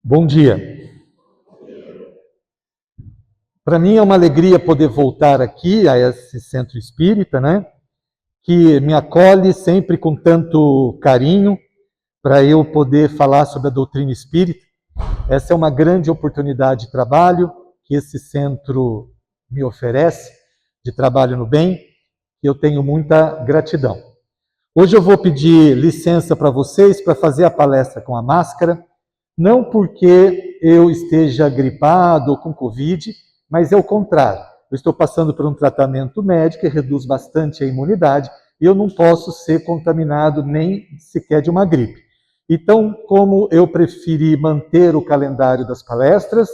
Bom dia. Para mim é uma alegria poder voltar aqui a esse centro espírita, né? Que me acolhe sempre com tanto carinho para eu poder falar sobre a doutrina espírita. Essa é uma grande oportunidade de trabalho que esse centro me oferece, de trabalho no bem, e eu tenho muita gratidão. Hoje eu vou pedir licença para vocês para fazer a palestra com a máscara, não porque eu esteja gripado ou com Covid, mas é o contrário. Eu estou passando por um tratamento médico que reduz bastante a imunidade e eu não posso ser contaminado nem sequer de uma gripe. Então, como eu preferi manter o calendário das palestras,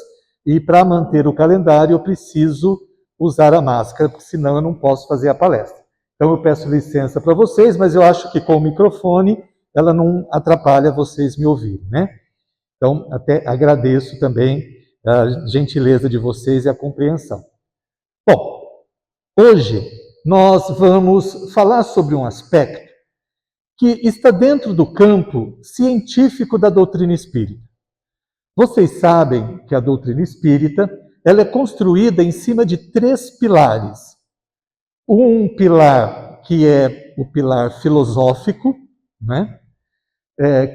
e para manter o calendário eu preciso usar a máscara, porque senão eu não posso fazer a palestra. Então eu peço licença para vocês, mas eu acho que com o microfone ela não atrapalha vocês me ouvirem, né? Então, até agradeço também a gentileza de vocês e a compreensão. Bom, hoje nós vamos falar sobre um aspecto que está dentro do campo científico da doutrina espírita. Vocês sabem que a doutrina espírita ela é construída em cima de 3 pilares. Um pilar que é o pilar filosófico, né?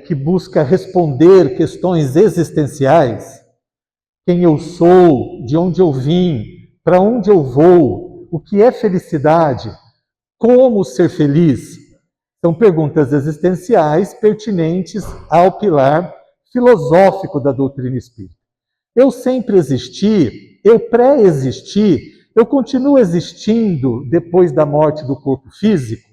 Que busca responder questões existenciais. Quem eu sou, de onde eu vim, para onde eu vou, o que é felicidade, como ser feliz. São perguntas existenciais pertinentes ao pilar filosófico da doutrina espírita. Eu sempre existi, eu pré-existi, eu continuo existindo depois da morte do corpo físico.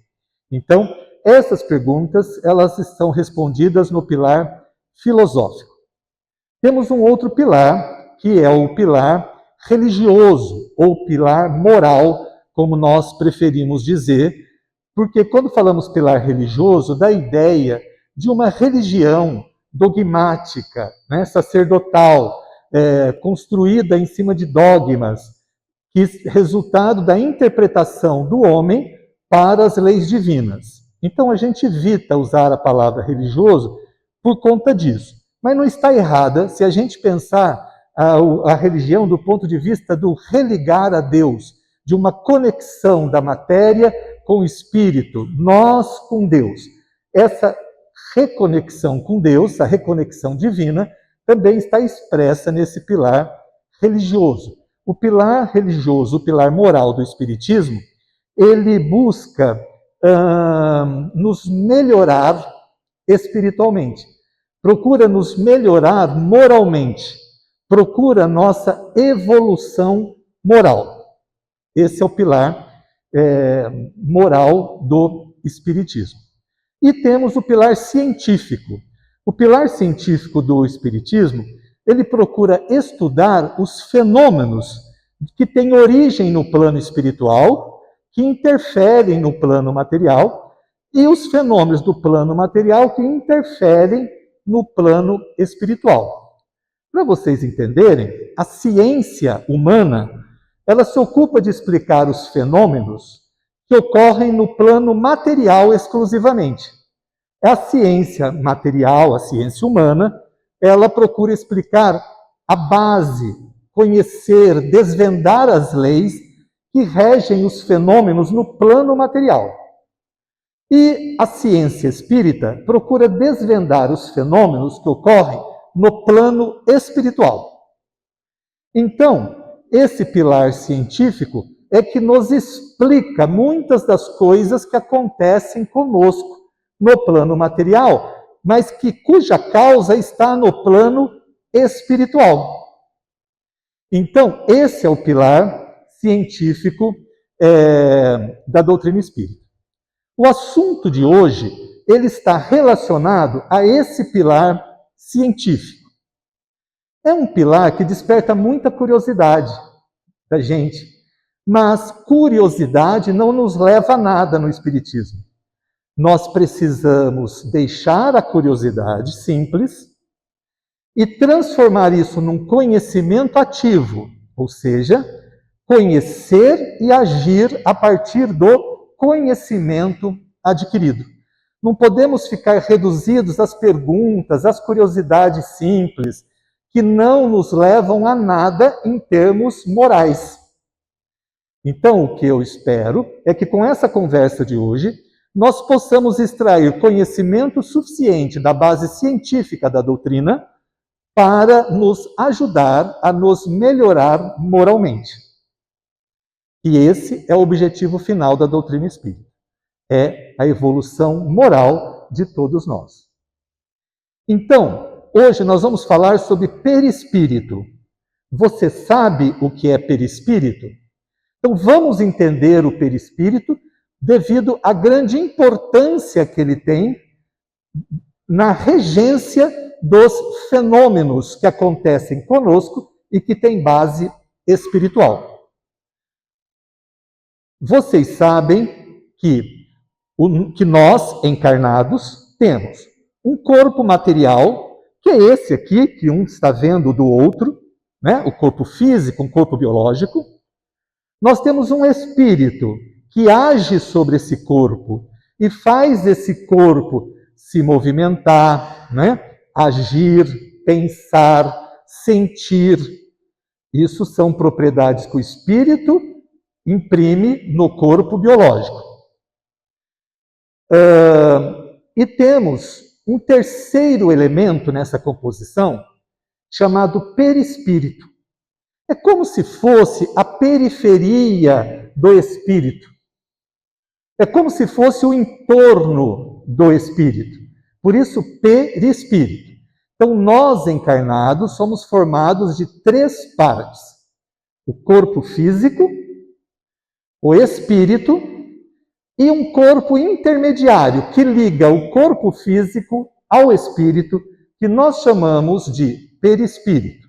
Então, essas perguntas, elas estão respondidas no pilar filosófico. Temos um outro pilar, que é o pilar religioso, ou pilar moral, como nós preferimos dizer, porque quando falamos pilar religioso, dá a ideia de uma religião dogmática, né, sacerdotal, construída em cima de dogmas, que é resultado da interpretação do homem para as leis divinas. Então a gente evita usar a palavra religioso por conta disso. Mas não está errada se a gente pensar a religião do ponto de vista do religar a Deus, de uma conexão da matéria com o espírito, nós com Deus. Essa reconexão com Deus, a reconexão divina, também está expressa nesse pilar religioso. O pilar religioso, o pilar moral do espiritismo, ele busca nos melhorar espiritualmente, procura nos melhorar moralmente, procura nossa evolução moral. Esse é o pilar moral do espiritismo. E temos o pilar científico. O pilar científico do espiritismo, ele procura estudar os fenômenos que têm origem no plano espiritual, que interferem no plano material, e os fenômenos do plano material que interferem no plano espiritual. Para vocês entenderem, a ciência humana, ela se ocupa de explicar os fenômenos que ocorrem no plano material exclusivamente. A ciência material, a ciência humana, ela procura explicar a base, conhecer, desvendar as leis que regem os fenômenos no plano material. E a ciência espírita procura desvendar os fenômenos que ocorrem no plano espiritual. Então, esse pilar científico é que nos explica muitas das coisas que acontecem conosco no plano material, mas cuja causa está no plano espiritual. Então, esse é o pilar científico da doutrina espírita. O assunto de hoje, ele está relacionado a esse pilar científico. É um pilar que desperta muita curiosidade da gente, mas curiosidade não nos leva a nada no espiritismo. Nós precisamos deixar a curiosidade simples e transformar isso num conhecimento ativo, ou seja, conhecer e agir a partir do conhecimento adquirido. Não podemos ficar reduzidos às perguntas, às curiosidades simples, que não nos levam a nada em termos morais. Então, o que eu espero é que com essa conversa de hoje, nós possamos extrair conhecimento suficiente da base científica da doutrina para nos ajudar a nos melhorar moralmente. E esse é o objetivo final da doutrina espírita. É a evolução moral de todos nós. Então, hoje nós vamos falar sobre perispírito. Você sabe o que é perispírito? Então, vamos entender o perispírito devido à grande importância que ele tem na regência dos fenômenos que acontecem conosco e que têm base espiritual. Vocês sabem que nós, encarnados, temos um corpo material, que é esse aqui, que um está vendo do outro, né? O corpo físico, um corpo biológico. Nós temos um espírito que age sobre esse corpo e faz esse corpo se movimentar, né? Agir, pensar, sentir. Isso são propriedades que o espírito imprime no corpo biológico. E temos um terceiro elemento nessa composição, chamado perispírito. É como se fosse a periferia do espírito. É como se fosse o entorno do espírito. Por isso, perispírito. Então, nós encarnados somos formados de 3 partes: o corpo físico, o espírito e um corpo intermediário que liga o corpo físico ao espírito, que nós chamamos de perispírito.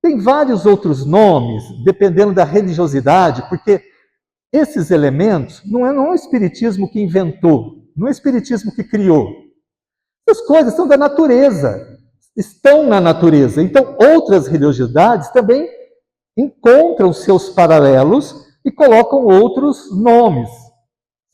Tem vários outros nomes, dependendo da religiosidade, porque esses elementos não é o Espiritismo que inventou, não é o Espiritismo que criou. Essas coisas são da natureza, estão na natureza. Então, outras religiosidades também encontram seus paralelos e colocam outros nomes,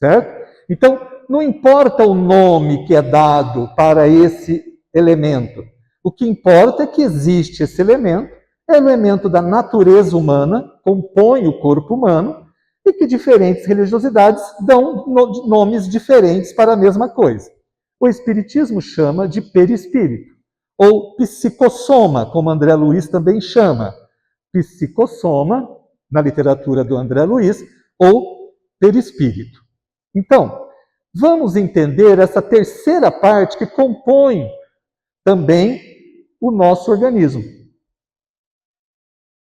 certo? Então, não importa o nome que é dado para esse elemento. O que importa é que existe esse elemento, é o elemento da natureza humana, compõe o corpo humano, e que diferentes religiosidades dão nomes diferentes para a mesma coisa. O Espiritismo chama de perispírito, ou psicossoma, como André Luiz também chama. Psicossoma, na literatura do André Luiz, ou perispírito. Então, vamos entender essa terceira parte que compõe também o nosso organismo.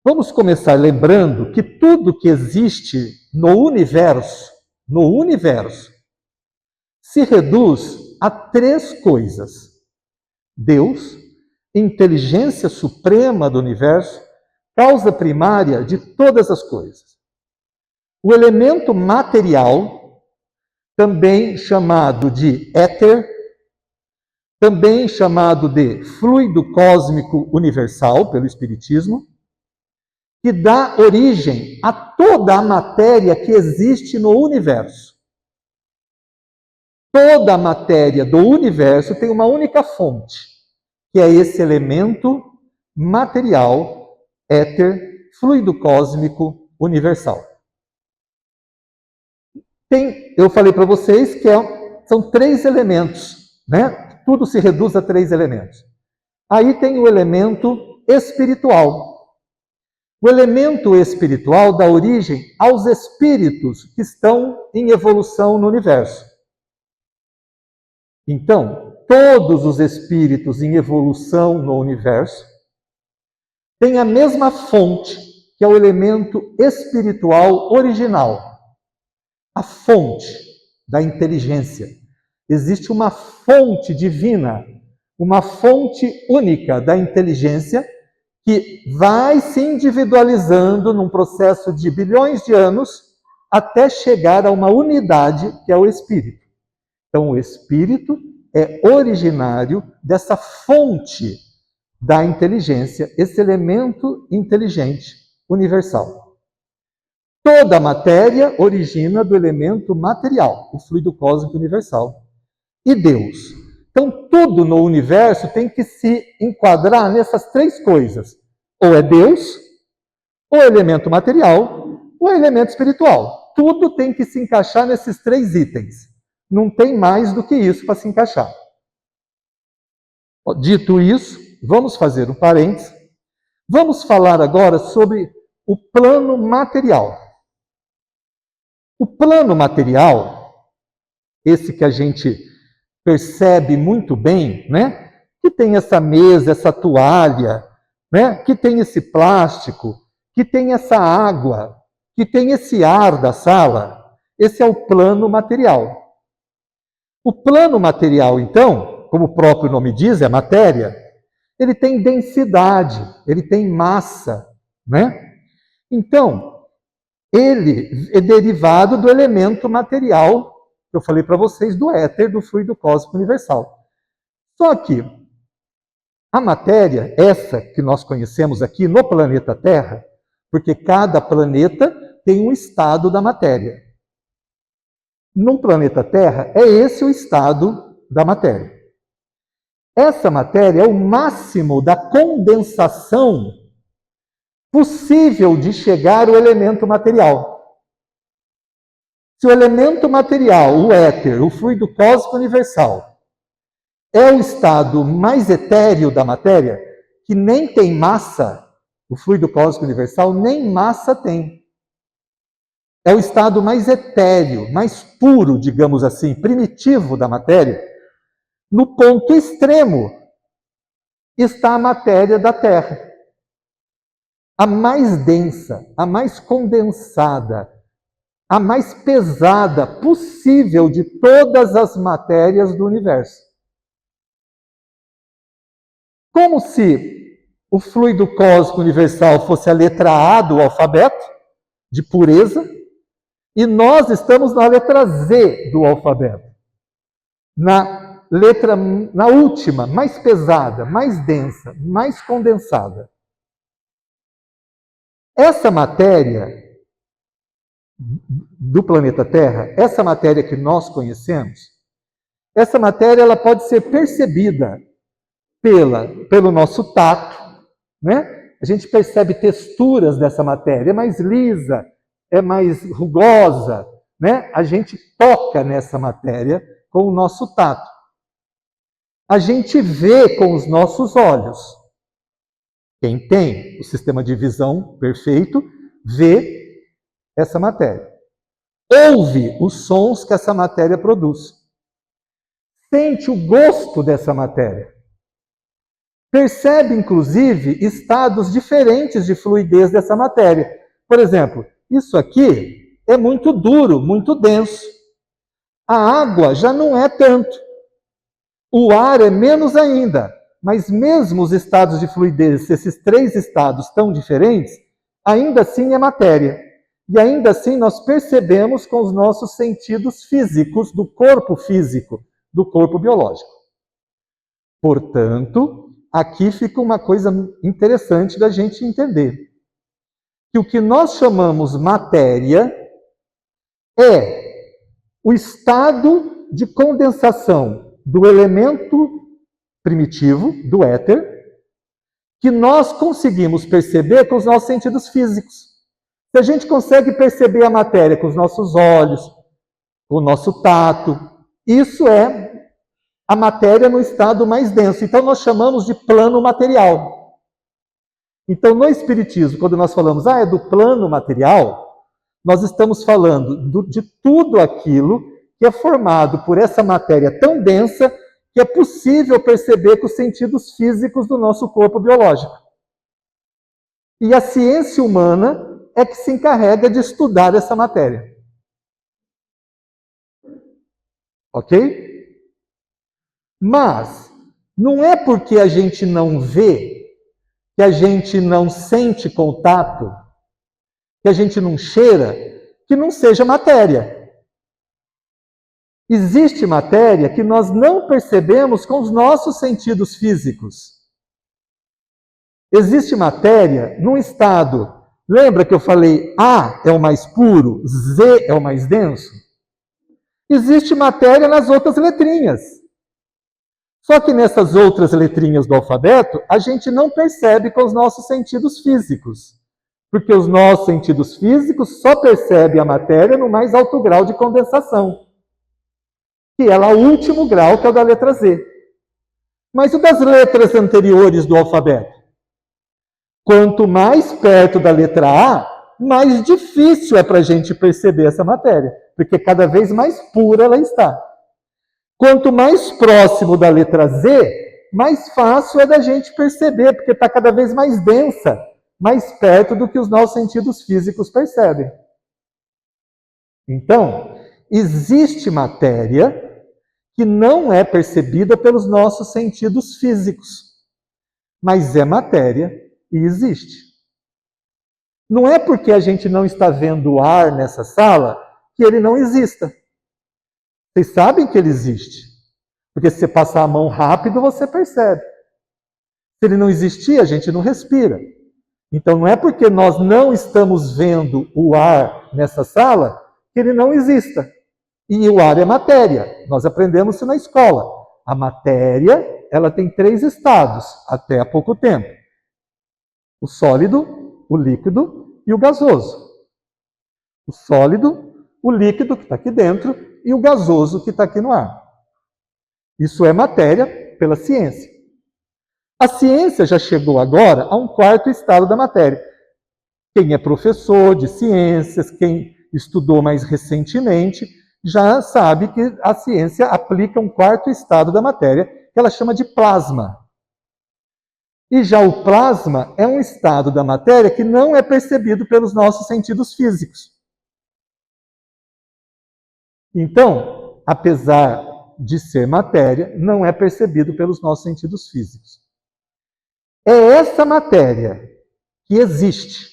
Vamos começar lembrando que tudo que existe no universo, se reduz a 3 coisas: Deus, inteligência suprema do universo, causa primária de todas as coisas. O elemento material, também chamado de éter, também chamado de fluido cósmico universal pelo Espiritismo, que dá origem a toda a matéria que existe no universo. Toda a matéria do universo tem uma única fonte, que é esse elemento material, éter, fluido cósmico universal. Eu falei para vocês que são 3 elementos, né? Tudo se reduz a 3 elementos. Aí tem o elemento espiritual. O elemento espiritual dá origem aos espíritos que estão em evolução no universo. Então, todos os espíritos em evolução no universo têm a mesma fonte, que é o elemento espiritual original. A fonte da inteligência. Existe uma fonte divina, uma fonte única da inteligência, que vai se individualizando num processo de bilhões de anos até chegar a uma unidade que é o espírito. Então, o espírito é originário dessa fonte da inteligência, esse elemento inteligente universal. Toda a matéria origina do elemento material, o fluido cósmico universal. E Deus? Então, tudo no universo tem que se enquadrar nessas três coisas. Ou é Deus, ou é elemento material, ou é elemento espiritual. Tudo tem que se encaixar nesses três itens. Não tem mais do que isso para se encaixar. Dito isso, vamos fazer um parênteses. Vamos falar agora sobre o plano material. O plano material, esse que a gente percebe muito bem, né? Que tem essa mesa, essa toalha, né? Que tem esse plástico, que tem essa água, que tem esse ar da sala. Esse é o plano material. O plano material, então, como o próprio nome diz, é matéria, ele tem densidade, ele tem massa, né? Então, ele é derivado do elemento material que eu falei para vocês, do éter, do fluido cósmico universal. Só que a matéria, essa que nós conhecemos aqui no planeta Terra, porque cada planeta tem um estado da matéria. No planeta Terra, é esse o estado da matéria. Essa matéria é o máximo da condensação possível de chegar ao elemento material. Se o elemento material, o éter, o fluido cósmico universal, é o estado mais etéreo da matéria, que nem tem massa, o fluido cósmico universal nem massa tem. É o estado mais etéreo, mais puro, digamos assim, primitivo da matéria. No ponto extremo está a matéria da Terra. A mais densa, a mais condensada, a mais pesada possível de todas as matérias do universo. Como se o fluido cósmico universal fosse a letra A do alfabeto, de pureza, e nós estamos na letra Z do alfabeto. Na última, mais pesada, mais densa, mais condensada. Essa matéria do planeta Terra, essa matéria que nós conhecemos, essa matéria ela pode ser percebida pelo nosso tato, né? A gente percebe texturas dessa matéria, é mais lisa, é mais rugosa, né? A gente toca nessa matéria com o nosso tato. A gente vê com os nossos olhos. Quem tem o sistema de visão perfeito, vê essa matéria. Ouve os sons que essa matéria produz. Sente o gosto dessa matéria. Percebe, inclusive, estados diferentes de fluidez dessa matéria. Por exemplo, isso aqui é muito duro, muito denso. A água já não é tanto. O ar é menos ainda. Mas mesmo os estados de fluidez, esses três estados tão diferentes, ainda assim é matéria. E ainda assim nós percebemos com os nossos sentidos físicos, do corpo físico, do corpo biológico. Portanto, aqui fica uma coisa interessante da gente entender. Que o que nós chamamos matéria é o estado de condensação do elemento primitivo, do éter, que nós conseguimos perceber com os nossos sentidos físicos. Se a gente consegue perceber a matéria com os nossos olhos, com o nosso tato, isso é a matéria no estado mais denso. Então nós chamamos de plano material. Então no Espiritismo, quando nós falamos, é do plano material, nós estamos falando de tudo aquilo que é formado por essa matéria tão densa que é possível perceber com os sentidos físicos do nosso corpo biológico. E a ciência humana é que se encarrega de estudar essa matéria. Ok? Mas não é porque a gente não vê, que a gente não sente contato, que a gente não cheira, que não seja matéria. Existe matéria que nós não percebemos com os nossos sentidos físicos. Existe matéria num estado. Lembra que eu falei A é o mais puro, Z é o mais denso? Existe matéria nas outras letrinhas. Só que nessas outras letrinhas do alfabeto, a gente não percebe com os nossos sentidos físicos. Porque os nossos sentidos físicos só percebem a matéria no mais alto grau de condensação, que é lá o último grau, que é o da letra Z. Mas o das letras anteriores do alfabeto? Quanto mais perto da letra A, mais difícil é para a gente perceber essa matéria, porque cada vez mais pura ela está. Quanto mais próximo da letra Z, mais fácil é da gente perceber, porque está cada vez mais densa, mais perto do que os nossos sentidos físicos percebem. Então, existe matéria que não é percebida pelos nossos sentidos físicos, mas é matéria e existe. Não é porque a gente não está vendo o ar nessa sala que ele não exista. Vocês sabem que ele existe. Porque se você passar a mão rápido, você percebe. Se ele não existir, a gente não respira. Então não é porque nós não estamos vendo o ar nessa sala que ele não exista. E o ar é matéria. Nós aprendemos isso na escola. A matéria, ela tem 3 estados, até há pouco tempo. O sólido, o líquido e o gasoso. O sólido, o líquido que está aqui dentro e o gasoso que está aqui no ar. Isso é matéria pela ciência. A ciência já chegou agora a um 4º estado da matéria. Quem é professor de ciências, quem estudou mais recentemente, já sabe que a ciência aplica um 4º estado da matéria, que ela chama de plasma. E já o plasma é um estado da matéria que não é percebido pelos nossos sentidos físicos. Então, apesar de ser matéria, não é percebido pelos nossos sentidos físicos. É essa matéria que existe,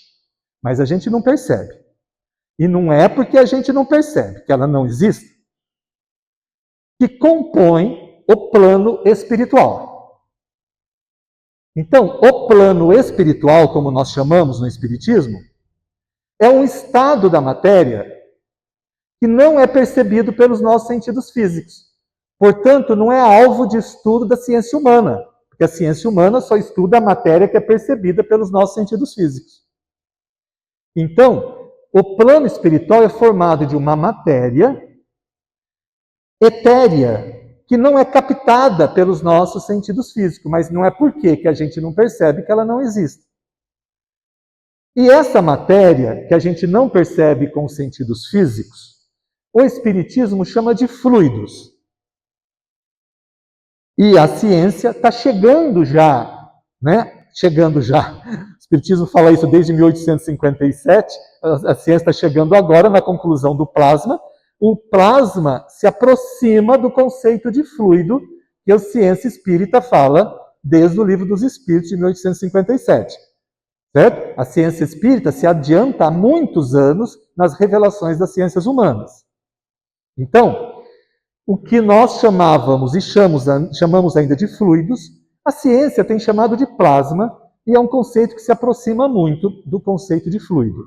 mas a gente não percebe. E não é porque a gente não percebe que ela não existe, que compõe o plano espiritual. Então, o plano espiritual, como nós chamamos no Espiritismo, é um estado da matéria que não é percebido pelos nossos sentidos físicos. Portanto, não é alvo de estudo da ciência humana, porque a ciência humana só estuda a matéria que é percebida pelos nossos sentidos físicos. Então, o plano espiritual é formado de uma matéria etérea, que não é captada pelos nossos sentidos físicos, mas não é porque que a gente não percebe que ela não existe. E essa matéria, que a gente não percebe com os sentidos físicos, o Espiritismo chama de fluidos. E a ciência está chegando já, né? Chegando já. O Espiritismo fala isso desde 1857, a ciência está chegando agora na conclusão do plasma. O plasma se aproxima do conceito de fluido que a ciência espírita fala desde o Livro dos Espíritos, de 1857. Certo? A ciência espírita se adianta há muitos anos nas revelações das ciências humanas. Então, o que nós chamávamos e chamamos ainda de fluidos, a ciência tem chamado de plasma, e é um conceito que se aproxima muito do conceito de fluido.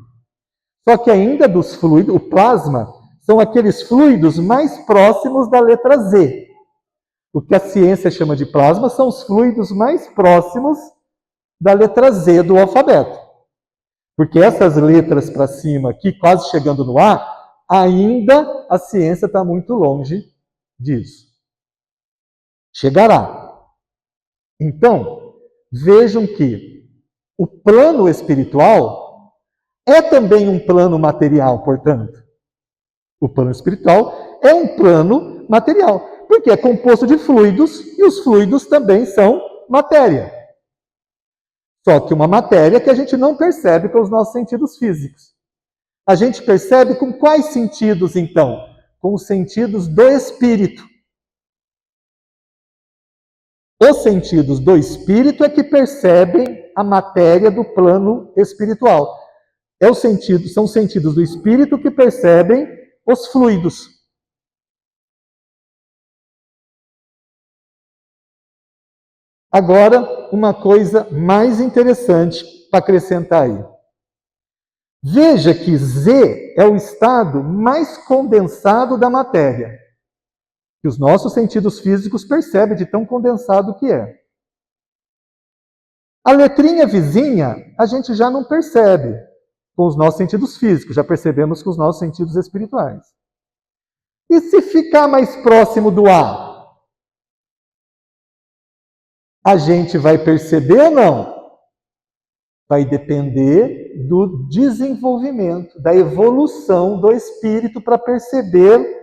Só que ainda dos fluidos, o plasma são aqueles fluidos mais próximos da letra Z. O que a ciência chama de plasma são os fluidos mais próximos da letra Z do alfabeto. Porque essas letras para cima aqui, quase chegando no A, ainda a ciência está muito longe disso. Chegará. Então, vejam que o plano espiritual é também um plano material, portanto. O plano espiritual é um plano material, porque é composto de fluidos, e os fluidos também são matéria. Só que uma matéria que a gente não percebe com os nossos sentidos físicos. A gente percebe com quais sentidos, então? Com os sentidos do espírito. Os sentidos do espírito é que percebem a matéria do plano espiritual. São os sentidos do espírito que percebem os fluidos. Agora, uma coisa mais interessante para acrescentar aí. Veja que Z é o estado mais condensado da matéria. que os nossos sentidos físicos percebem de tão condensado que é. A letrinha vizinha, a gente já não percebe com os nossos sentidos físicos, já percebemos com os nossos sentidos espirituais. E se ficar mais próximo do A? A gente vai perceber ou não? Vai depender do desenvolvimento, da evolução do espírito para perceber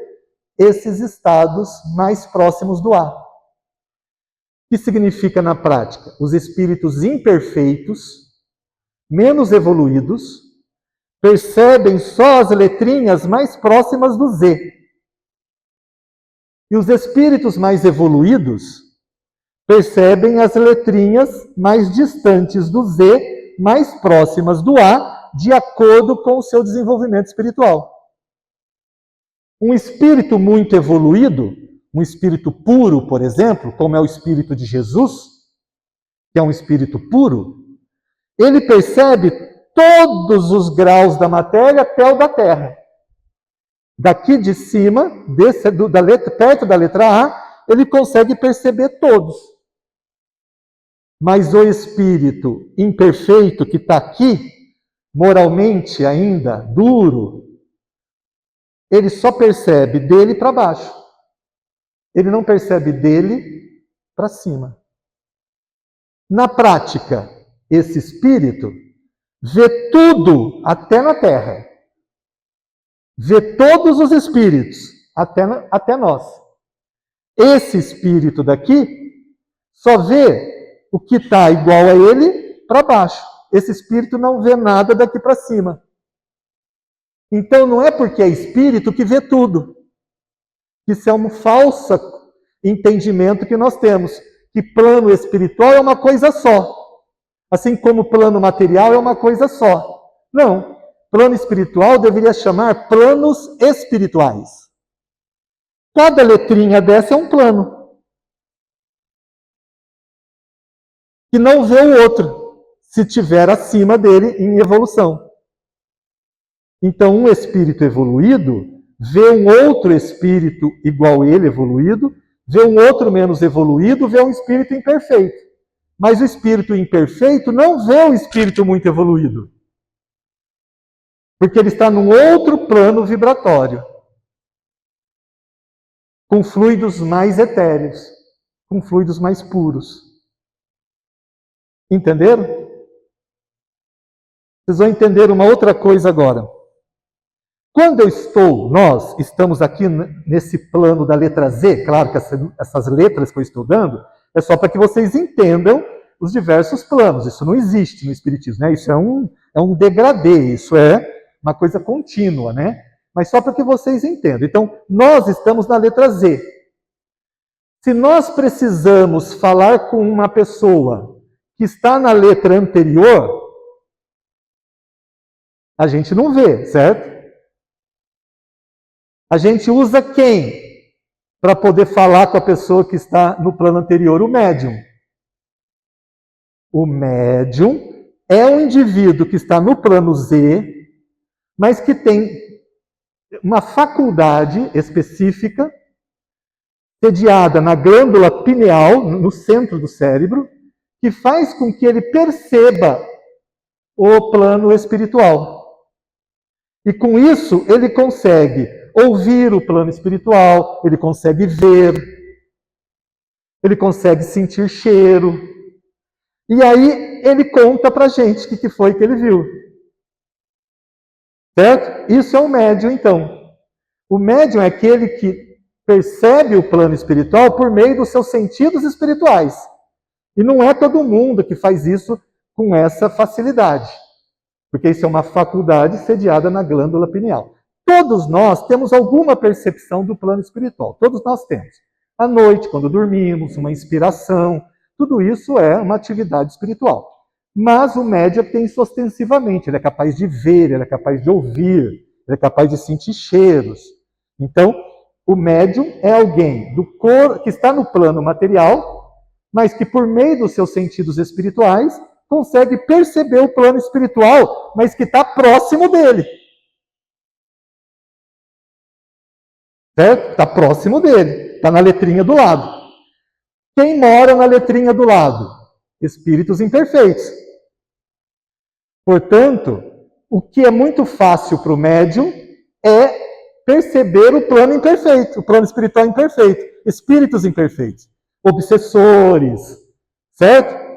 esses estados mais próximos do A. O que significa na prática? Os espíritos imperfeitos, menos evoluídos, percebem só as letrinhas mais próximas do Z. E os espíritos mais evoluídos percebem as letrinhas mais distantes do Z, mais próximas do A, de acordo com o seu desenvolvimento espiritual. Um espírito muito evoluído, um espírito puro, por exemplo, como é o espírito de Jesus, que é um espírito puro, ele percebe todos os graus da matéria até o da Terra. Daqui de cima, perto da letra A, ele consegue perceber todos. Mas o espírito imperfeito que está aqui, moralmente ainda duro, ele só percebe dele para baixo. Ele não percebe dele para cima. Na prática, esse espírito vê tudo até na Terra. Vê todos os espíritos até nós. Esse espírito daqui só vê o que está igual a ele para baixo. Esse espírito não vê nada daqui para cima. Então não é porque é espírito que vê tudo. Isso é um falso entendimento que nós temos. Que plano espiritual é uma coisa só. Assim como plano material é uma coisa só. Não. Plano espiritual deveria chamar planos espirituais. Cada letrinha dessa é um plano. Que não vê o outro, se tiver acima dele em evolução. Então, um espírito evoluído vê um outro espírito igual a ele, evoluído, vê um outro menos evoluído, vê um espírito imperfeito. Mas o espírito imperfeito não vê um espírito muito evoluído. Porque ele está num outro plano vibratório. Com fluidos mais etéreos, com fluidos mais puros. Entenderam? Vocês vão entender uma outra coisa agora. Quando nós estamos aqui nesse plano da letra Z, claro que essas letras que eu estou dando, é só para que vocês entendam os diversos planos. Isso não existe no Espiritismo, né? Isso é um degradê, isso é uma coisa contínua, né? Mas só para que vocês entendam. Então, nós estamos na letra Z. Se nós precisamos falar com uma pessoa que está na letra anterior, a gente não vê, certo? A gente usa quem para poder falar com a pessoa que está no plano anterior? O médium. O médium é um indivíduo que está no plano Z, mas que tem uma faculdade específica, sediada na glândula pineal, no centro do cérebro, que faz com que ele perceba o plano espiritual. E com isso, ele consegue ouvir o plano espiritual, ele consegue ver, ele consegue sentir cheiro. E aí ele conta pra gente o que foi que ele viu. Certo? Isso é um médium, então. O médium é aquele que percebe o plano espiritual por meio dos seus sentidos espirituais. E não é todo mundo que faz isso com essa facilidade. Porque isso é uma faculdade sediada na glândula pineal. Todos nós temos alguma percepção do plano espiritual. Todos nós temos. À noite, quando dormimos, uma inspiração. Tudo isso é uma atividade espiritual. Mas o médium tem isso ostensivamente. Ele é capaz de ver, ele é capaz de ouvir, ele é capaz de sentir cheiros. Então, o médium é alguém que está no plano material, mas que por meio dos seus sentidos espirituais consegue perceber o plano espiritual, mas que está próximo dele. certo? Está próximo dele, está na letrinha do lado. Quem mora na letrinha do lado? Espíritos imperfeitos. Portanto, o que é muito fácil para o médium é perceber o plano imperfeito, o plano espiritual imperfeito, espíritos imperfeitos, obsessores, certo?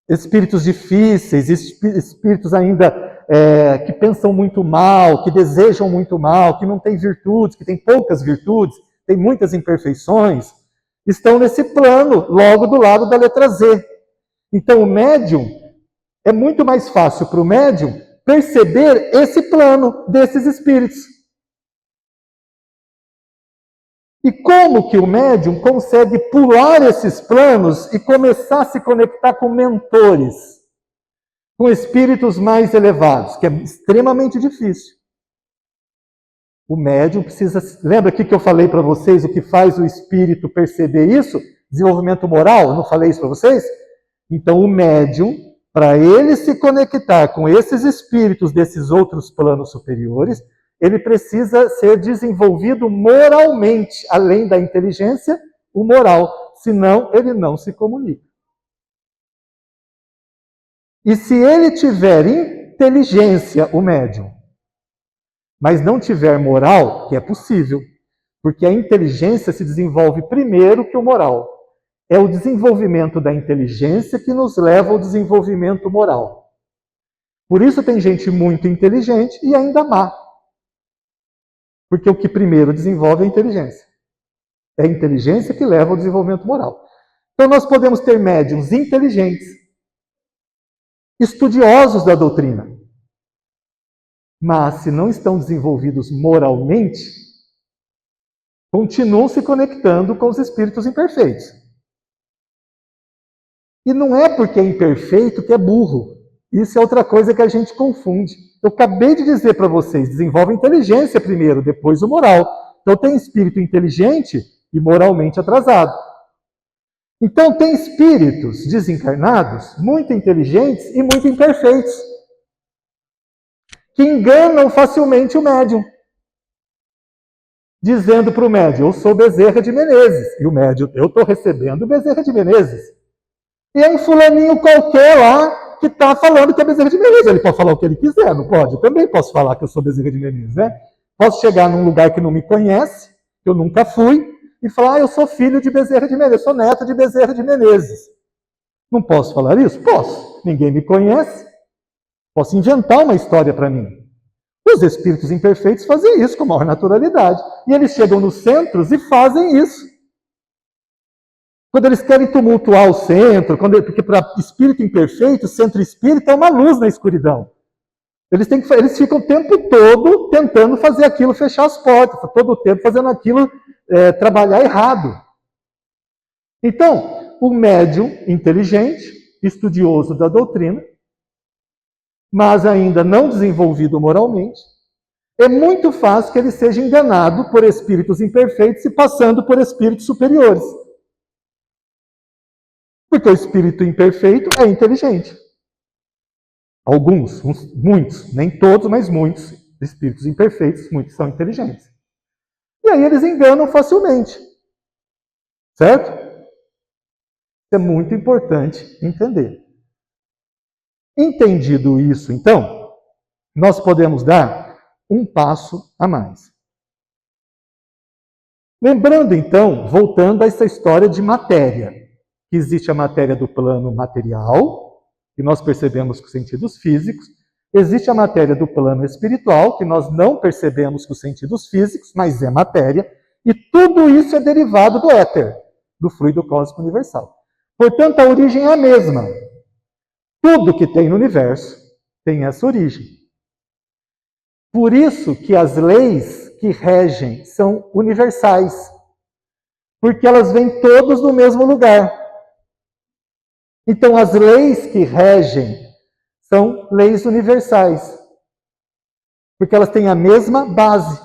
Espíritos difíceis, espíritos ainda que pensam muito mal, que desejam muito mal, que não têm virtudes, que têm poucas virtudes, têm muitas imperfeições, estão nesse plano, logo do lado da letra Z. Então, o médium, é muito mais fácil para o médium perceber esse plano desses espíritos. E como que o médium consegue pular esses planos e começar a se conectar com mentores, com espíritos mais elevados, que é extremamente difícil. O médium precisa... Lembra aqui que eu falei para vocês o que faz o espírito perceber isso? Desenvolvimento moral, eu não falei isso para vocês? Então o médium, para ele se conectar com esses espíritos desses outros planos superiores, ele precisa ser desenvolvido moralmente, além da inteligência, o moral. Senão, ele não se comunica. E se ele tiver inteligência, o médium, mas não tiver moral, que é possível, porque a inteligência se desenvolve primeiro que o moral. É o desenvolvimento da inteligência que nos leva ao desenvolvimento moral. Por isso tem gente muito inteligente e ainda má. Porque o que primeiro desenvolve é a inteligência. É a inteligência que leva ao desenvolvimento moral. Então nós podemos ter médiuns inteligentes, estudiosos da doutrina, mas se não estão desenvolvidos moralmente, continuam se conectando com os espíritos imperfeitos. E não é porque é imperfeito que é burro. Isso é outra coisa que a gente confunde. Eu acabei de dizer para vocês, desenvolve a inteligência primeiro, depois o moral. Então tem espírito inteligente e moralmente atrasado. Então tem espíritos desencarnados, muito inteligentes e muito imperfeitos, que enganam facilmente o médium, dizendo para o médium, eu sou Bezerra de Menezes. E o médium, eu estou recebendo Bezerra de Menezes. E é um fulaninho qualquer lá que está falando que é Bezerra de Menezes. Ele pode falar o que ele quiser, não pode? Eu também posso falar que eu sou Bezerra de Menezes, né? Posso chegar num lugar que não me conhece, que eu nunca fui, e falar, eu sou filho de Bezerra de Menezes, sou neto de Bezerra de Menezes. Não posso falar isso? Posso. Ninguém me conhece. Posso inventar uma história para mim. Os espíritos imperfeitos fazem isso com maior naturalidade. E eles chegam nos centros e fazem isso. Quando eles querem tumultuar o centro, porque para espírito imperfeito, o centro espírita é uma luz na escuridão. Eles ficam o tempo todo tentando fazer aquilo fechar as portas, todo o tempo fazendo aquilo trabalhar errado. Então, o médium inteligente, estudioso da doutrina, mas ainda não desenvolvido moralmente, é muito fácil que ele seja enganado por espíritos imperfeitos e passando por espíritos superiores. Porque o espírito imperfeito é inteligente. Alguns, muitos, nem todos, mas muitos espíritos imperfeitos, muitos são inteligentes. E aí eles enganam facilmente. Certo? Isso é muito importante entender. Entendido isso, então, nós podemos dar um passo a mais. Lembrando, então, voltando a essa história de matéria, que existe a matéria do plano material, que nós percebemos com os sentidos físicos, existe a matéria do plano espiritual, que nós não percebemos com os sentidos físicos, mas é matéria, e tudo isso é derivado do éter, do fluido cósmico universal. Portanto, a origem é a mesma. Tudo que tem no universo tem essa origem. Por isso que as leis que regem são universais, porque elas vêm todas do mesmo lugar. Então, as leis que regem são leis universais, porque elas têm a mesma base.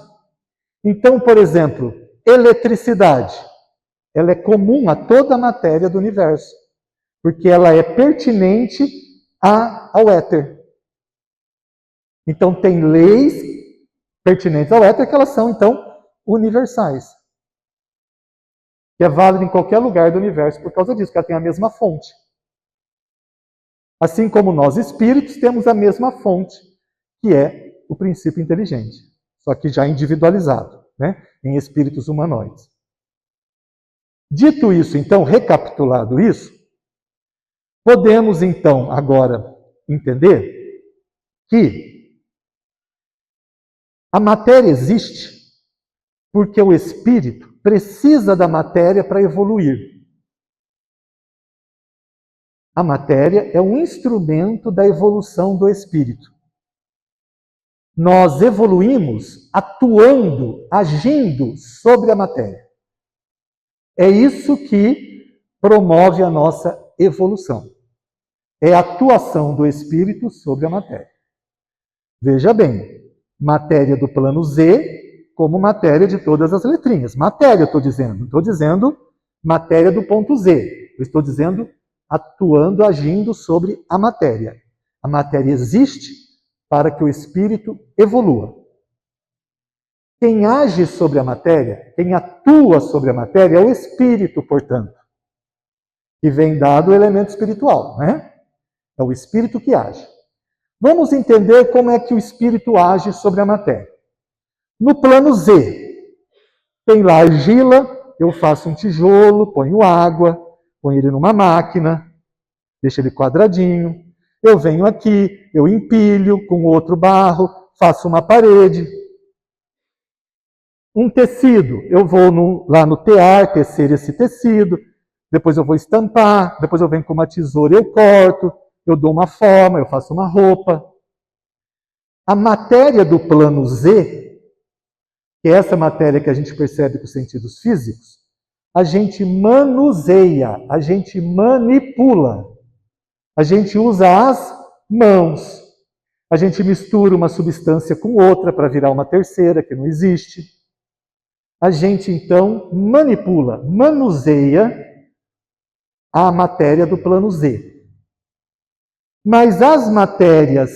Então, por exemplo, eletricidade, ela é comum a toda a matéria do universo, porque ela é pertinente ao éter. Então, tem leis pertinentes ao éter que elas são, então, universais. Que é válido em qualquer lugar do universo por causa disso, que ela tem a mesma fonte. Assim como nós, espíritos, temos a mesma fonte, que é o princípio inteligente, só que já individualizado, né, em espíritos humanoides. Dito isso, então, recapitulado isso, podemos, então, agora entender que a matéria existe porque o espírito precisa da matéria para evoluir. A matéria é um instrumento da evolução do espírito. Nós evoluímos atuando, agindo sobre a matéria. É isso que promove a nossa evolução. É a atuação do espírito sobre a matéria. Veja bem, matéria do plano Z como matéria de todas as letrinhas. Matéria, eu estou dizendo. Não estou dizendo matéria do ponto Z. Eu estou dizendo atuando, agindo sobre a matéria. A matéria existe para que o espírito evolua. Quem age sobre a matéria, quem atua sobre a matéria é o espírito, portanto, que vem dado o elemento espiritual, né? É o espírito que age. Vamos entender como é que o espírito age sobre a matéria. No plano Z, tem lá argila, eu faço um tijolo, ponho água, ponho ele numa máquina, deixo ele quadradinho. Eu venho aqui, eu empilho com outro barro, faço uma parede. Um tecido, eu vou lá no tear, tecer esse tecido, depois eu vou estampar, depois eu venho com uma tesoura e eu corto, eu dou uma forma, eu faço uma roupa. A matéria do plano Z, que é essa matéria que a gente percebe com os sentidos físicos, a gente manuseia, a gente manipula. A gente usa as mãos. A gente mistura uma substância com outra para virar uma terceira, que não existe. A gente, então, manipula, manuseia a matéria do plano Z. Mas as matérias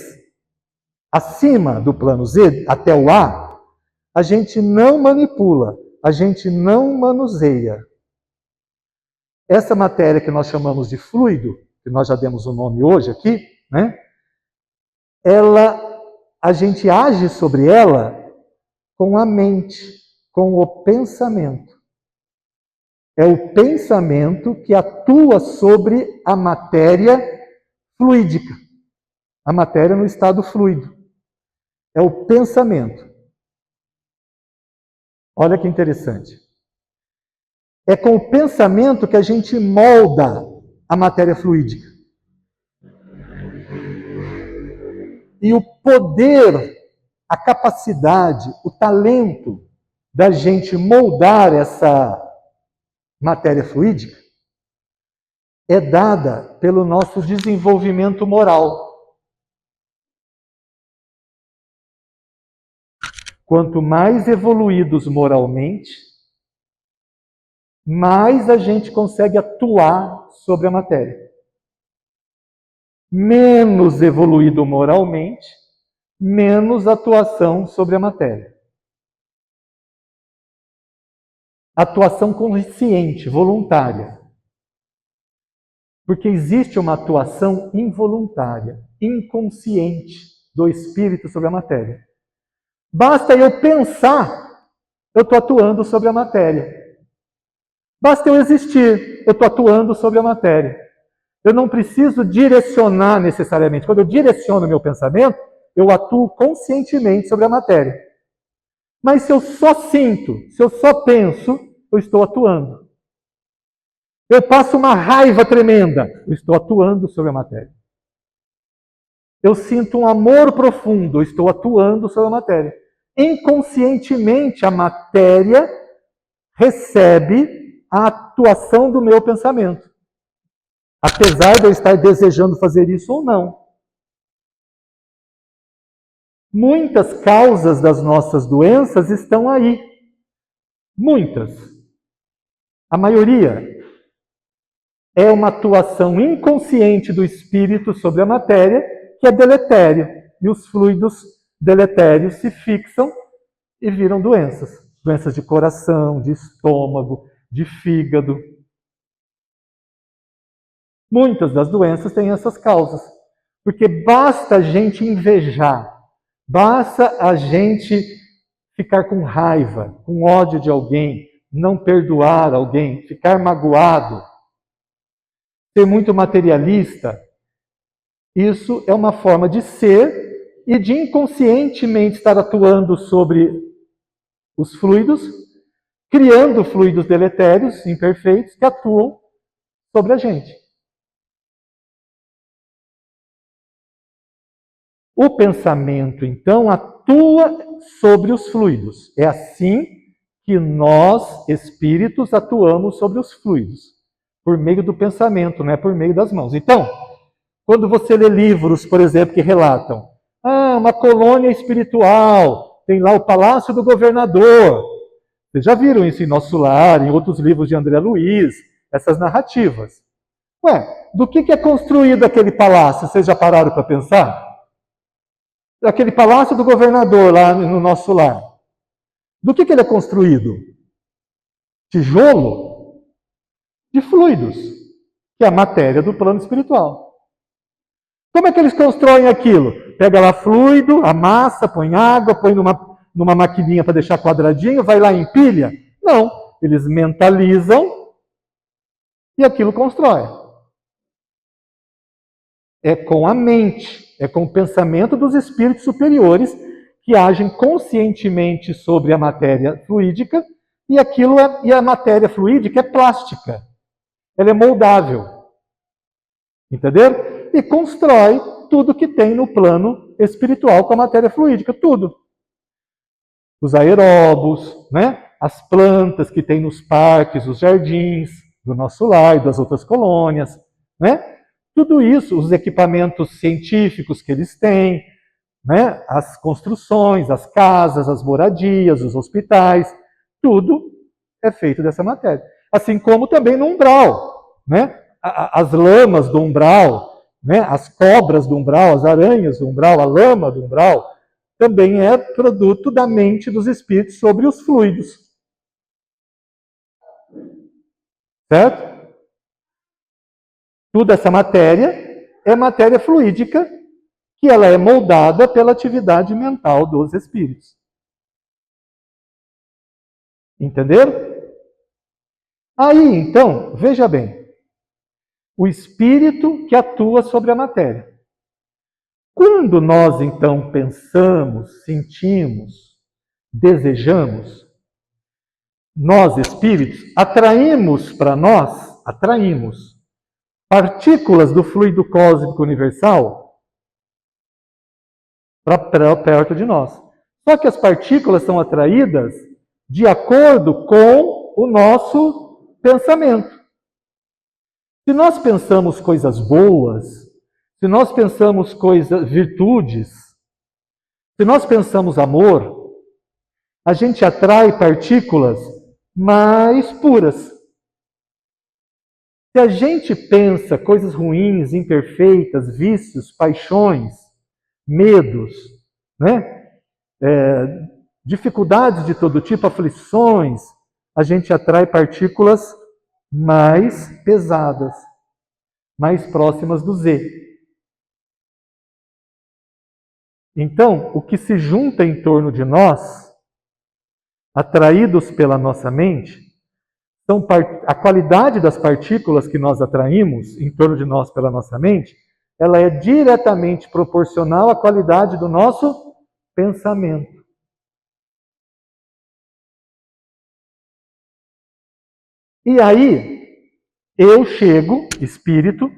acima do plano Z, até o A gente não manipula, a gente não manuseia. Essa matéria que nós chamamos de fluido, que nós já demos o nome hoje aqui, né? A gente age sobre ela com a mente, com o pensamento. É o pensamento que atua sobre a matéria fluídica. A matéria no estado fluido. É o pensamento. Olha que interessante. É com o pensamento que a gente molda a matéria fluídica. E o poder, a capacidade, o talento da gente moldar essa matéria fluídica é dada pelo nosso desenvolvimento moral. Quanto mais evoluídos moralmente, mais a gente consegue atuar sobre a matéria. Menos evoluído moralmente, menos atuação sobre a matéria. Atuação consciente, voluntária. Porque existe uma atuação involuntária, inconsciente do espírito sobre a matéria. Basta eu pensar, eu estou atuando sobre a matéria. Basta eu existir, eu estou atuando sobre a matéria. Eu não preciso direcionar necessariamente. Quando eu direciono meu pensamento, eu atuo conscientemente sobre a matéria. Mas se eu só sinto, se eu só penso, eu estou atuando. Eu passo uma raiva tremenda, eu estou atuando sobre a matéria. Eu sinto um amor profundo, eu estou atuando sobre a matéria. Inconscientemente, a matéria recebe a atuação do meu pensamento. Apesar de eu estar desejando fazer isso ou não. Muitas causas das nossas doenças estão aí. Muitas. A maioria é uma atuação inconsciente do espírito sobre a matéria, que é deletério. E os fluidos deletérios se fixam e viram doenças doenças de coração, de estômago, de fígado. Muitas das doenças têm essas causas. Porque basta a gente invejar, basta a gente ficar com raiva, com ódio de alguém, não perdoar alguém, ficar magoado, ser muito materialista. Isso é uma forma de ser e de inconscientemente estar atuando sobre os fluidos, criando fluidos deletérios, imperfeitos, que atuam sobre a gente. O pensamento, então, atua sobre os fluidos. É assim que nós, espíritos, atuamos sobre os fluidos. Por meio do pensamento, não é por meio das mãos. Então, quando você lê livros, por exemplo, que relatam uma colônia espiritual, tem lá o Palácio do Governador. Vocês já viram isso em Nosso Lar, em outros livros de André Luiz, essas narrativas. Ué, do que é construído aquele palácio? Vocês já pararam para pensar? Aquele Palácio do Governador lá no Nosso Lar. Do que ele é construído? Tijolo? De fluidos, que é a matéria do plano espiritual. Como é que eles constroem aquilo? Pega lá fluido, amassa, põe água, põe numa maquininha para deixar quadradinho, vai lá e empilha? Não, eles mentalizam e aquilo constrói. É com a mente, é com o pensamento dos espíritos superiores que agem conscientemente sobre a matéria fluídica e a matéria fluídica é plástica. Ela é moldável. Entenderam? E constrói tudo que tem no plano espiritual com a matéria fluídica, tudo. Os aeróbos, né? As plantas que tem nos parques, os jardins do Nosso Lar e das outras colônias, né? Tudo isso, os equipamentos científicos que eles têm, né? As construções, as casas, as moradias, os hospitais, tudo é feito dessa matéria. Assim como também no umbral, né? As lamas do umbral, né? As cobras do umbral, as aranhas do umbral, a lama do umbral, também é produto da mente dos espíritos sobre os fluidos. Certo? Toda essa matéria é matéria fluídica, que ela é moldada pela atividade mental dos espíritos. Entenderam? Aí, então, veja bem, o espírito que atua sobre a matéria. Quando nós, então, pensamos, sentimos, desejamos, nós, espíritos, atraímos para nós, partículas do fluido cósmico universal para perto de nós. Só que as partículas são atraídas de acordo com o nosso pensamento. Se nós pensamos coisas boas, se nós pensamos virtudes, se nós pensamos amor, a gente atrai partículas mais puras. Se a gente pensa coisas ruins, imperfeitas, vícios, paixões, medos, né? Dificuldades de todo tipo, aflições, a gente atrai partículas mais pesadas, mais próximas do Z. Então, o que se junta em torno de nós, atraídos pela nossa mente, a qualidade das partículas que nós atraímos em torno de nós pela nossa mente, ela é diretamente proporcional à qualidade do nosso pensamento. E aí, eu chego, espírito,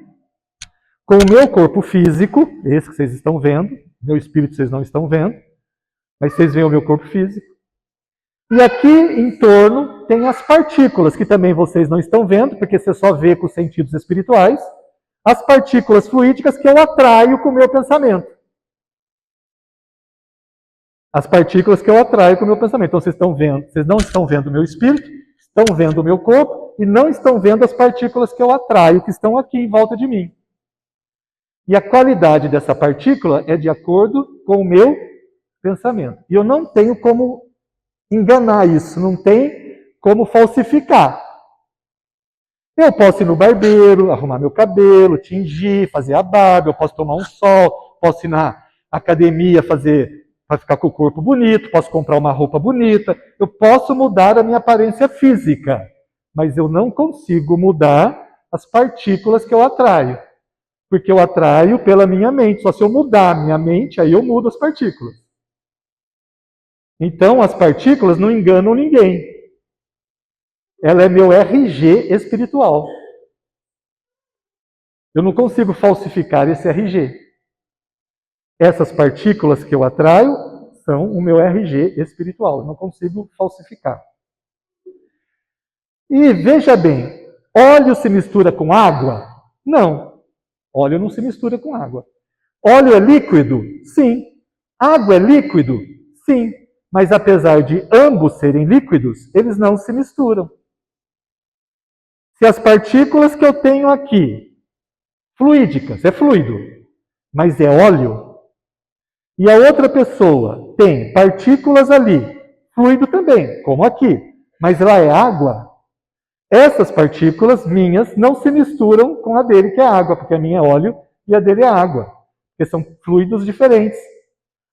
com o meu corpo físico, esse que vocês estão vendo, meu espírito vocês não estão vendo, mas vocês veem o meu corpo físico. E aqui em torno tem as partículas, que também vocês não estão vendo, porque você só vê com os sentidos espirituais, as partículas fluídicas que eu atraio com o meu pensamento. As partículas que eu atraio com o meu pensamento. Então vocês não estão vendo o meu espírito, estão vendo o meu corpo e não estão vendo as partículas que eu atraio, que estão aqui em volta de mim. E a qualidade dessa partícula é de acordo com o meu pensamento. E eu não tenho como enganar isso, não tem como falsificar. Eu posso ir no barbeiro, arrumar meu cabelo, tingir, fazer a barba, eu posso tomar um sol, posso ir na academia fazer para ficar com o corpo bonito, posso comprar uma roupa bonita, eu posso mudar a minha aparência física, mas eu não consigo mudar as partículas que eu atraio, porque eu atraio pela minha mente. Só se eu mudar a minha mente, aí eu mudo as partículas. Então as partículas não enganam ninguém. Ela é meu RG espiritual. Eu não consigo falsificar esse RG. Essas partículas que eu atraio são o meu RG espiritual. Eu não consigo falsificar. E veja bem, óleo se mistura com água? Não. Óleo não se mistura com água. Óleo é líquido? Sim. Água é líquido? Sim. Mas apesar de ambos serem líquidos, eles não se misturam. Se as partículas que eu tenho aqui, fluídicas, é fluido, mas é óleo, e a outra pessoa tem partículas ali, fluido também, como aqui, mas lá é água, essas partículas minhas não se misturam com a dele, que é água, porque a minha é óleo e a dele é água, porque são fluidos diferentes,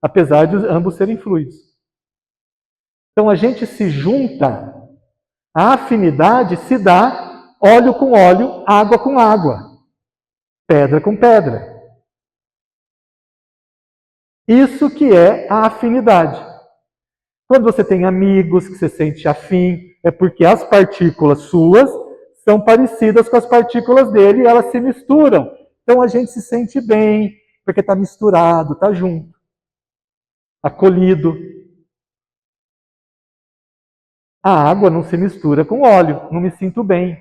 apesar de ambos serem fluidos. Então a gente se junta, a afinidade se dá óleo com óleo, água com água, pedra com pedra. Isso que é a afinidade. Quando você tem amigos que você sente afim, é porque as partículas suas são parecidas com as partículas dele e elas se misturam. Então a gente se sente bem, porque está misturado, está junto, acolhido. A água não se mistura com óleo, não me sinto bem.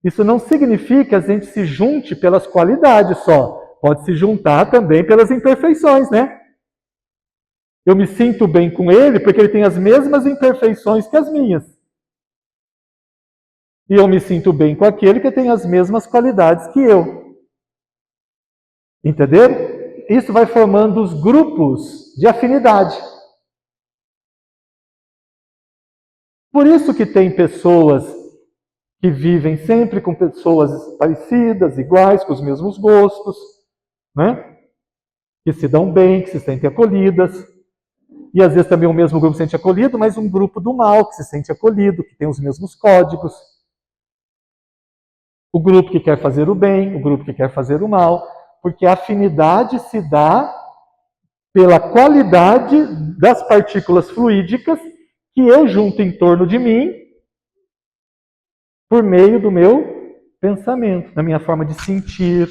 Isso não significa que a gente se junte pelas qualidades só. Pode se juntar também pelas imperfeições, né? Eu me sinto bem com ele porque ele tem as mesmas imperfeições que as minhas. E eu me sinto bem com aquele que tem as mesmas qualidades que eu. Entenderam? Isso vai formando os grupos de afinidade. Por isso que tem pessoas que vivem sempre com pessoas parecidas, iguais, com os mesmos gostos, né? Que se dão bem, que se sentem acolhidas. E às vezes também o mesmo grupo se sente acolhido, mas um grupo do mal que se sente acolhido, que tem os mesmos códigos. O grupo que quer fazer o bem, o grupo que quer fazer o mal, porque a afinidade se dá pela qualidade das partículas fluídicas que eu junto em torno de mim por meio do meu pensamento, da minha forma de sentir,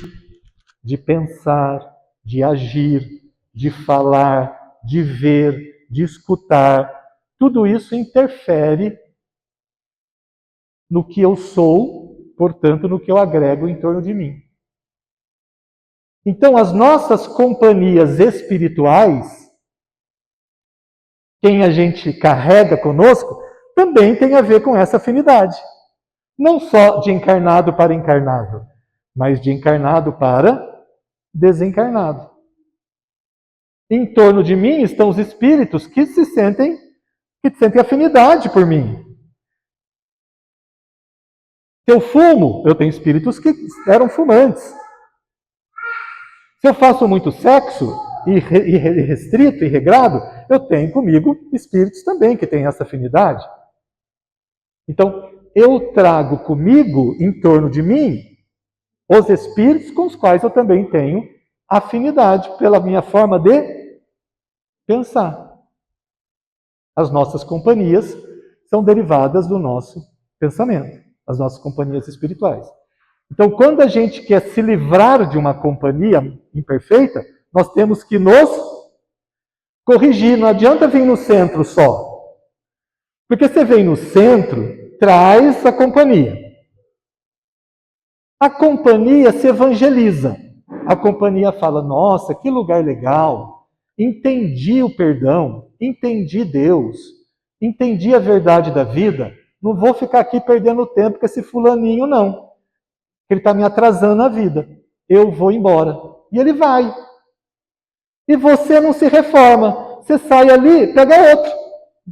de pensar, de agir, de falar, de ver, de escutar. Tudo isso interfere no que eu sou, portanto, no que eu agrego em torno de mim. Então, as nossas companhias espirituais, quem a gente carrega conosco, também tem a ver com essa afinidade. Não só de encarnado para encarnado, mas de encarnado para desencarnado. Em torno de mim estão os espíritos que sentem afinidade por mim. Se eu fumo, eu tenho espíritos que eram fumantes. Se eu faço muito sexo, e restrito e regrado, eu tenho comigo espíritos também que têm essa afinidade. Então, eu trago comigo, em torno de mim, os espíritos com os quais eu também tenho afinidade pela minha forma de pensar. As nossas companhias são derivadas do nosso pensamento, as nossas companhias espirituais. Então, quando a gente quer se livrar de uma companhia imperfeita, nós temos que nos corrigir. Não adianta vir no centro só. Porque você vem no centro, traz a companhia. A companhia se evangeliza. A companhia fala, nossa, que lugar legal. Entendi o perdão, entendi Deus, entendi a verdade da vida. Não vou ficar aqui perdendo tempo com esse fulaninho, não. Ele está me atrasando a vida. Eu vou embora. E ele vai. E você não se reforma. Você sai ali, pega outro.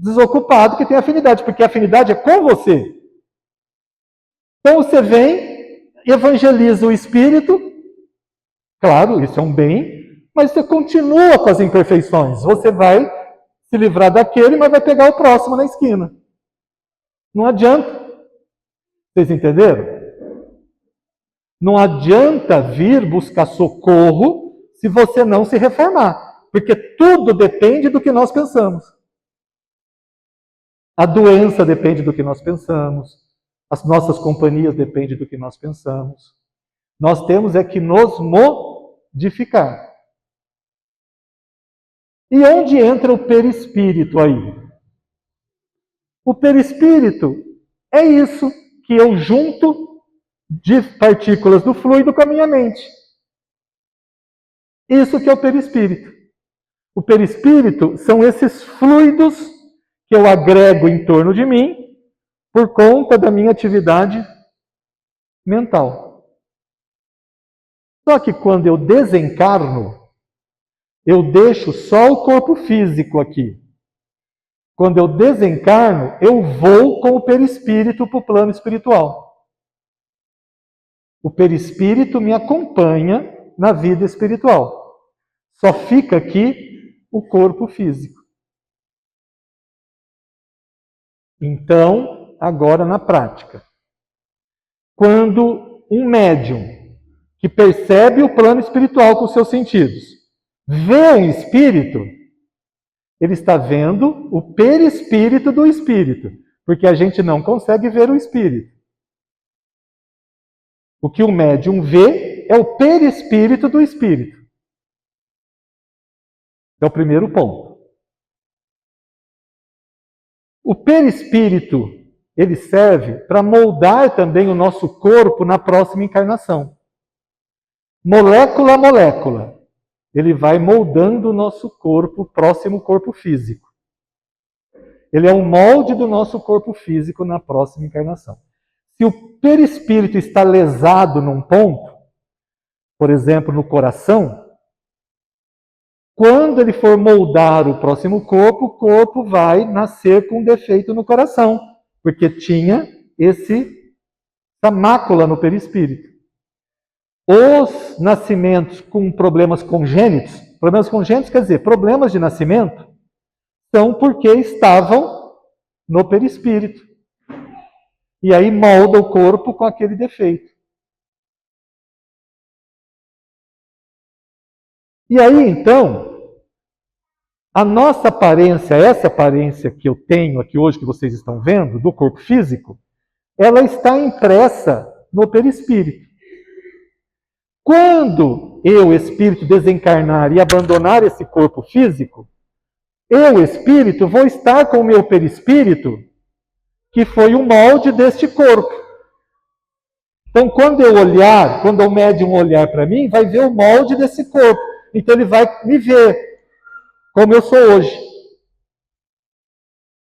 desocupado que tem afinidade, porque a afinidade é com você. Então você vem, evangeliza o espírito, claro, isso é um bem, mas você continua com as imperfeições. Você vai se livrar daquele, mas vai pegar o próximo na esquina. Não adianta. Vocês entenderam? Não adianta vir buscar socorro se você não se reformar. Porque tudo depende do que nós pensamos. A doença depende do que nós pensamos. As nossas companhias dependem do que nós pensamos. Nós temos é que nos modificar. E onde entra o perispírito aí? O perispírito é isso que eu junto de partículas do fluido com a minha mente. Isso que é o perispírito. O perispírito são esses fluidos que eu agrego em torno de mim por conta da minha atividade mental. Só que quando eu desencarno, eu deixo só o corpo físico aqui. Quando eu desencarno, eu vou com o perispírito para o plano espiritual. O perispírito me acompanha na vida espiritual. Só fica aqui o corpo físico. Então, agora na prática. Quando um médium que percebe o plano espiritual com seus sentidos vê um espírito, ele está vendo o perispírito do espírito, porque a gente não consegue ver o espírito. O que o médium vê é o perispírito do espírito. É o primeiro ponto. O perispírito, ele serve para moldar também o nosso corpo na próxima encarnação. Molécula a molécula. Ele vai moldando o nosso corpo, o próximo corpo físico. Ele é o molde do nosso corpo físico na próxima encarnação. Se o perispírito está lesado num ponto, por exemplo, no coração, quando ele for moldar o próximo corpo, o corpo vai nascer com um defeito no coração, porque tinha essa mácula no perispírito. Os nascimentos com problemas congênitos quer dizer, problemas de nascimento, são porque estavam no perispírito. E aí molda o corpo com aquele defeito. E aí, então, a nossa aparência, essa aparência que eu tenho aqui hoje, que vocês estão vendo, do corpo físico, ela está impressa no perispírito. Quando eu, espírito, desencarnar e abandonar esse corpo físico, eu, espírito, vou estar com o meu perispírito, que foi o molde deste corpo. Então, quando o médium olhar para mim, vai ver o molde desse corpo. Então, ele vai me ver como eu sou hoje,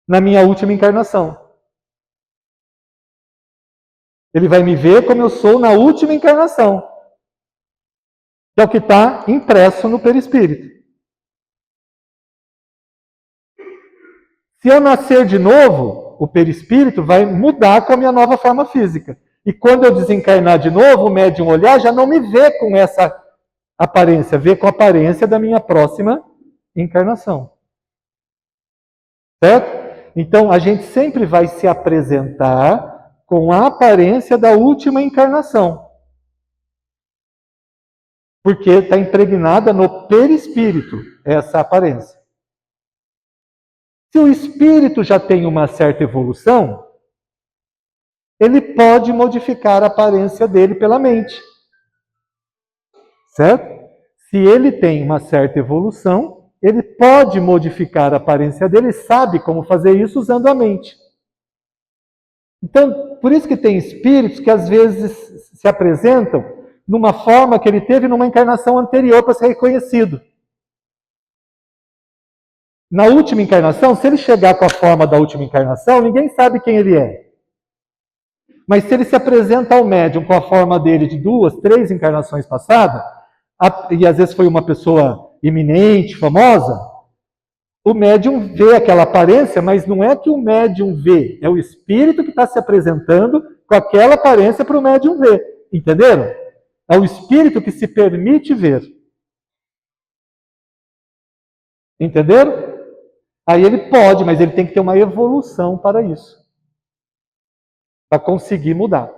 na minha última encarnação. Ele vai me ver como eu sou na última encarnação. Que é o que está impresso no perispírito. Se eu nascer de novo, o perispírito vai mudar com a minha nova forma física. E quando eu desencarnar de novo, o médium olhar, já não me vê com essa aparência, vê com a aparência da minha próxima encarnação. Certo? Então, a gente sempre vai se apresentar com a aparência da última encarnação. Porque está impregnada no perispírito essa aparência. Se o espírito já tem uma certa evolução, ele pode modificar a aparência dele pela mente. Certo? Se ele tem uma certa evolução, ele pode modificar a aparência dele, sabe como fazer isso usando a mente. Então, por isso que tem espíritos que às vezes se apresentam numa forma que ele teve numa encarnação anterior para ser reconhecido. Na última encarnação, se ele chegar com a forma da última encarnação, ninguém sabe quem ele é. Mas se ele se apresenta ao médium com a forma dele de 2, 3 encarnações passadas, e às vezes foi uma pessoa eminente, famosa, o médium vê aquela aparência, mas não é que o médium vê, é o espírito que está se apresentando com aquela aparência para o médium ver. Entenderam? É o espírito que se permite ver. Entenderam? Aí ele pode, mas ele tem que ter uma evolução para isso. Para conseguir mudar.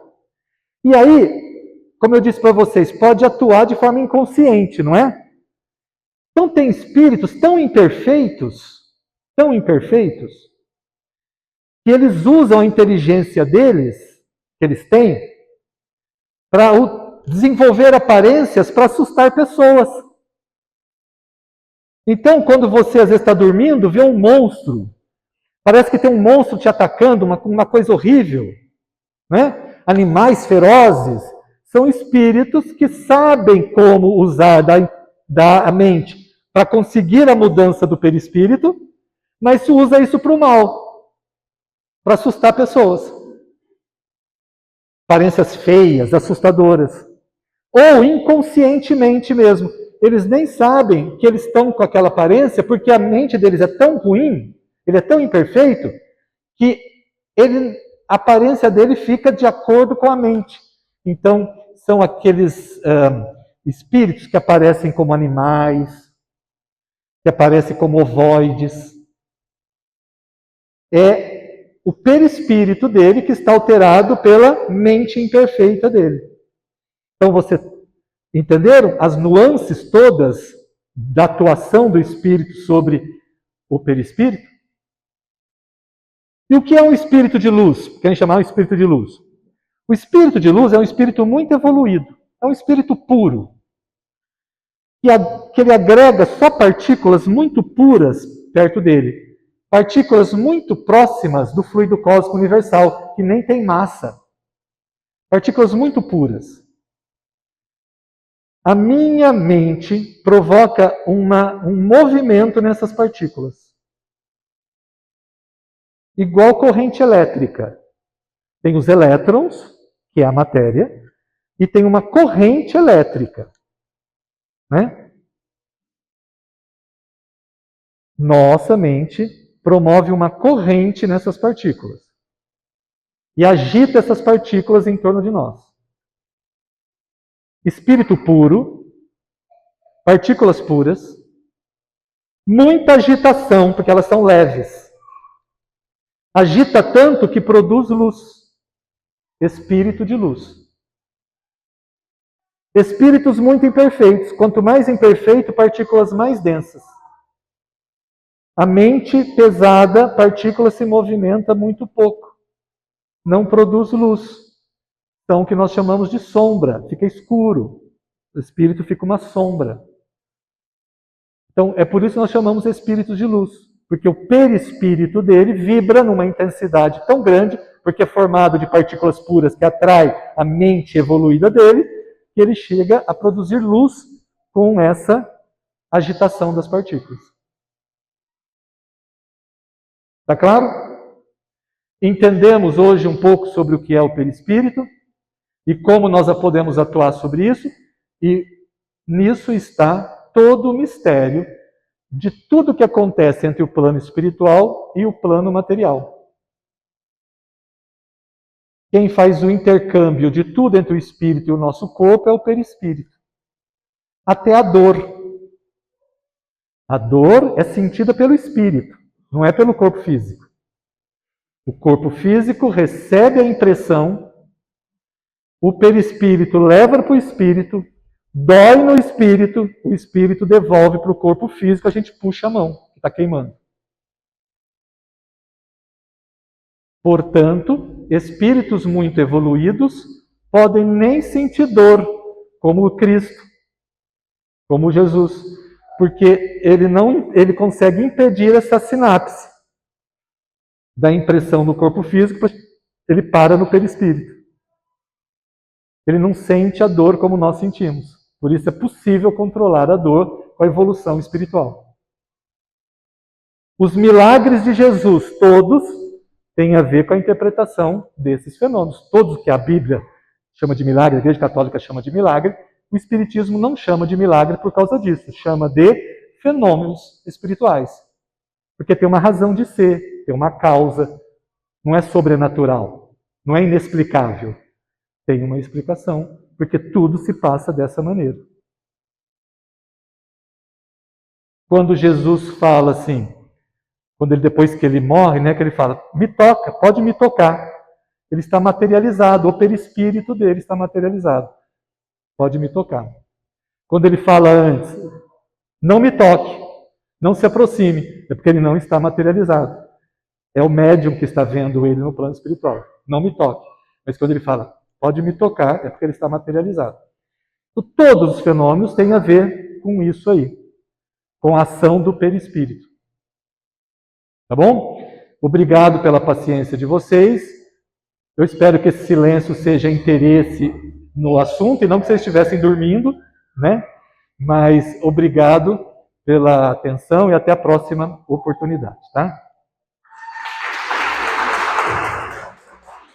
E aí, como eu disse para vocês, pode atuar de forma inconsciente, não é? Então tem espíritos tão imperfeitos, que eles usam a inteligência deles, que eles têm, para desenvolver aparências para assustar pessoas. Então, quando você às vezes está dormindo, vê um monstro. Parece que tem um monstro te atacando, uma coisa horrível. Né? Animais ferozes são espíritos que sabem como usar da mente para conseguir a mudança do perispírito, mas usa isso para o mal, para assustar pessoas. Aparências feias, assustadoras. Ou inconscientemente mesmo. Eles nem sabem que eles estão com aquela aparência porque a mente deles é tão ruim, ele é tão imperfeito, que a aparência dele fica de acordo com a mente. Então, são aqueles espíritos que aparecem como animais, que aparecem como ovoides. É o perispírito dele que está alterado pela mente imperfeita dele. Então, você entenderam as nuances todas da atuação do espírito sobre o perispírito? E o que é um espírito de luz? Querem chamar um espírito de luz? O espírito de luz é um espírito muito evoluído, é um espírito puro, que ele agrega só partículas muito puras perto dele, partículas muito próximas do fluido cósmico universal, que nem tem massa, partículas muito puras. A minha mente provoca um movimento nessas partículas, igual corrente elétrica. Tem os elétrons, que é a matéria, e tem uma corrente elétrica. Né? Nossa mente promove uma corrente nessas partículas e agita essas partículas em torno de nós. Espírito puro, partículas puras, muita agitação, porque elas são leves. Agita tanto que produz luz. Espírito de luz. Espíritos muito imperfeitos. Quanto mais imperfeito, partículas mais densas. A mente pesada, partícula se movimenta muito pouco. Não produz luz. Então, o que nós chamamos de sombra. Fica escuro. O espírito fica uma sombra. Então, é por isso que nós chamamos espíritos de luz. Porque o perispírito dele vibra numa intensidade tão grande, porque é formado de partículas puras que atrai a mente evoluída dele, que ele chega a produzir luz com essa agitação das partículas. Está claro? Entendemos hoje um pouco sobre o que é o perispírito e como nós podemos atuar sobre isso, e nisso está todo o mistério de tudo que acontece entre o plano espiritual e o plano material. Quem faz o intercâmbio de tudo entre o espírito e o nosso corpo é o perispírito. Até a dor. A dor é sentida pelo espírito, não é pelo corpo físico. O corpo físico recebe a impressão, o perispírito leva para o espírito, dói no espírito, o espírito devolve para o corpo físico, a gente puxa a mão, que está queimando. Portanto, espíritos muito evoluídos podem nem sentir dor, como o Cristo, como Jesus, porque ele consegue impedir essa sinapse da impressão no corpo físico, ele para no perispírito. Ele não sente a dor como nós sentimos. Por isso é possível controlar a dor com a evolução espiritual. Os milagres de Jesus, todos, têm a ver com a interpretação desses fenômenos. Todos que a Bíblia chama de milagre, a Igreja Católica chama de milagre, o Espiritismo não chama de milagre por causa disso, chama de fenômenos espirituais. Porque tem uma razão de ser, tem uma causa. Não é sobrenatural, não é inexplicável. Tem uma explicação, porque tudo se passa dessa maneira. Quando Jesus fala assim, depois que ele morre, né, que ele fala, me toca, pode me tocar. Ele está materializado, o perispírito dele está materializado. Pode me tocar. Quando ele fala antes, não me toque, não se aproxime, é porque ele não está materializado. É o médium que está vendo ele no plano espiritual. Não me toque. Mas quando ele fala, pode me tocar, é porque ele está materializado. Então, todos os fenômenos têm a ver com isso aí, com a ação do perispírito. Tá bom? Obrigado pela paciência de vocês. Eu espero que esse silêncio seja interesse no assunto e não que vocês estivessem dormindo, né? Mas obrigado pela atenção e até a próxima oportunidade, tá?